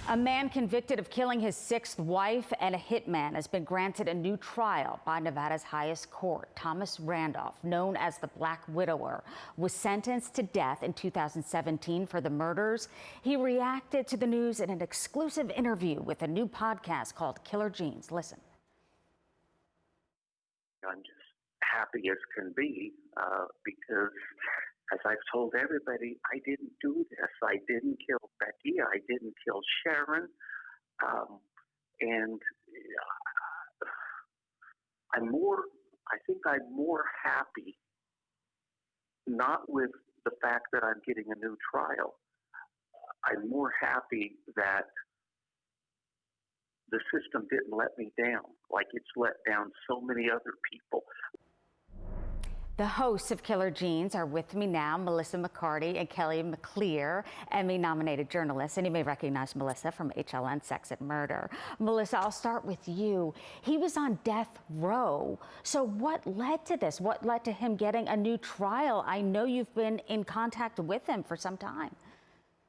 A man convicted of killing his sixth wife and a hitman has been granted a new trial by Nevada's highest court. Thomas Randolph, known as the Black Widower, was sentenced to death in 2017 for the murders. He reacted to the news in an exclusive interview with a new podcast called Killer Genes. Listen. I'm just happy as can be because, as I've told everybody, I didn't do this. I didn't kill Becky. I didn't kill Sharon. And I think I'm more happy, not with the fact that I'm getting a new trial. I'm more happy that the system didn't let me down like it's let down so many other people. The hosts of Killer Genes are with me now, Melissa McCarty and Kelly McClear, Emmy-nominated journalists, and you may recognize Melissa from HLN Sex and Murder. Melissa, I'll start with you. He was on death row. So what led to this? What led to him getting a new trial? I know you've been in contact with him for some time.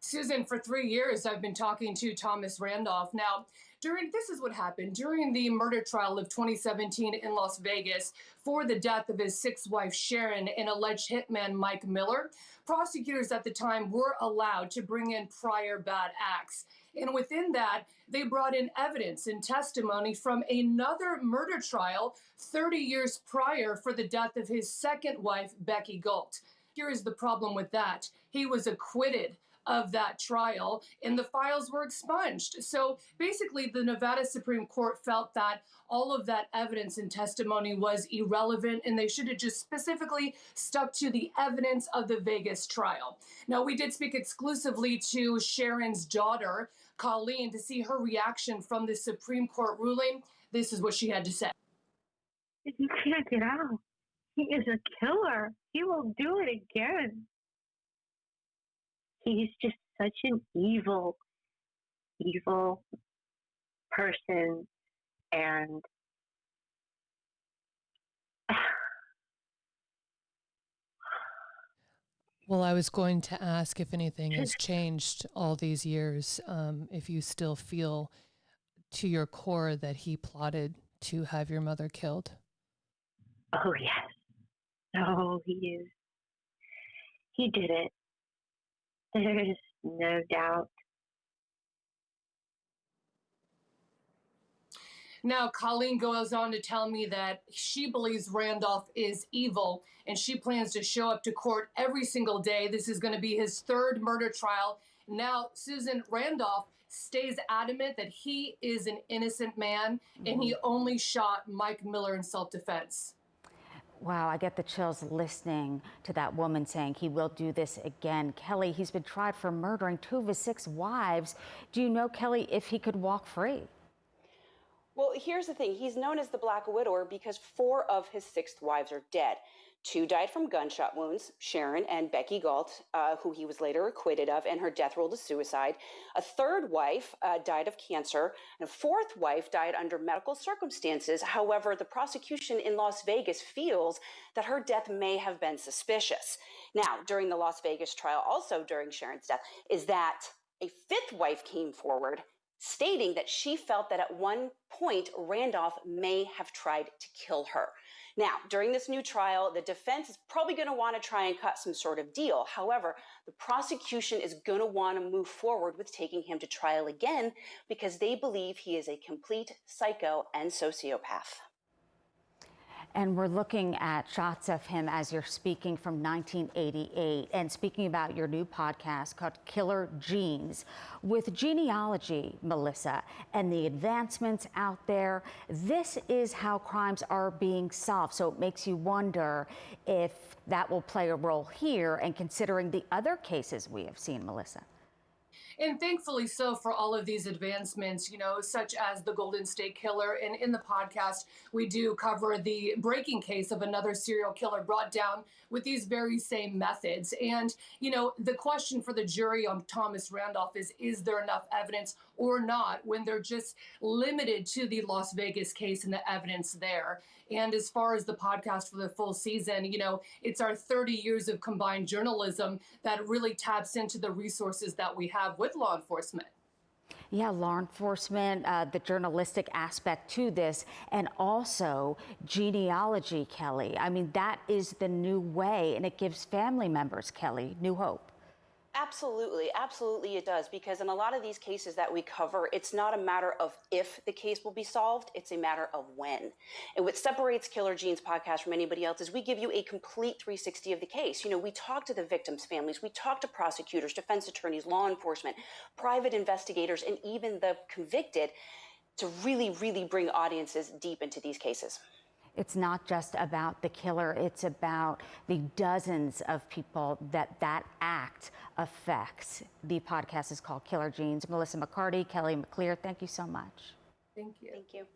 Susan, for 3 years, I've been talking to Thomas Randolph. Now, this is what happened. During the murder trial of 2017 in Las Vegas for the death of his sixth wife, Sharon, and alleged hitman, Mike Miller, prosecutors at the time were allowed to bring in prior bad acts. And within that, they brought in evidence and testimony from another murder trial 30 years prior for the death of his second wife, Becky Galt. Here is the problem with that. He was acquitted of that trial, and the files were expunged. So basically, the Nevada Supreme Court felt that all of that evidence and testimony was irrelevant, and they should have just specifically stuck to the evidence of the Vegas trial. Now, we did speak exclusively to Sharon's daughter, Colleen, to see her reaction from the Supreme Court ruling. This is what she had to say. You can't get out. He is a killer. He will do it again. He's just such an evil person. And well, I was going to ask if anything has changed all these years, if you still feel to your core that he plotted to have your mother killed. Oh, yes. Oh, he did it. There is no doubt. Now, Colleen goes on to tell me that she believes Randolph is evil, and she plans to show up to court every single day. This is going to be his third murder trial. Now, Susan, Randolph stays adamant that he is an innocent man, and he only shot Mike Miller in self-defense. Wow, I get the chills listening to that woman saying he will do this again. Kelly, he's been tried for murdering 2 of his 6 wives. Do you know, Kelly, if he could walk free? Well, here's the thing. He's known as the Black Widower because 4 of his 6 wives are dead. 2 died from gunshot wounds, Sharon and Becky Galt, who he was later acquitted of, and her death ruled as suicide. A 3rd wife died of cancer, and a 4th wife died under medical circumstances. However, the prosecution in Las Vegas feels that her death may have been suspicious. Now, during the Las Vegas trial, also during Sharon's death, is that a 5th wife came forward stating that she felt that at one point Randolph may have tried to kill her. Now, during this new trial, the defense is probably going to want to try and cut some sort of deal. However, the prosecution is going to want to move forward with taking him to trial again because they believe he is a complete psycho and sociopath. And we're looking at shots of him as you're speaking from 1988 and speaking about your new podcast called Killer Genes. With genealogy, Melissa, and the advancements out there, this is how crimes are being solved. So it makes you wonder if that will play a role here and considering the other cases we have seen, Melissa. And thankfully so for all of these advancements, such as the Golden State Killer. And in the podcast, we do cover the breaking case of another serial killer brought down with these very same methods. And, the question for the jury on Thomas Randolph is there enough evidence or not when they're just limited to the Las Vegas case and the evidence there? And as far as the podcast for the full season, it's our 30 years of combined journalism that really taps into the resources that we have with law enforcement. Yeah, law enforcement, the journalistic aspect to this, and also genealogy, Kelly. I mean, that is the new way, and it gives family members, Kelly, new hope. Absolutely, absolutely it does, because in a lot of these cases that we cover, it's not a matter of if the case will be solved, it's a matter of when. And what separates Killer Gene's podcast from anybody else is we give you a complete 360 of the case. You know, we talk to the victims' families, we talk to prosecutors, defense attorneys, law enforcement, private investigators, and even the convicted to really, really bring audiences deep into these cases. It's not just about the killer, it's about the dozens of people that act affects. The podcast is called Killer Genes. Melissa McCarty, Kelly McClear, thank you so much. Thank you. Thank you.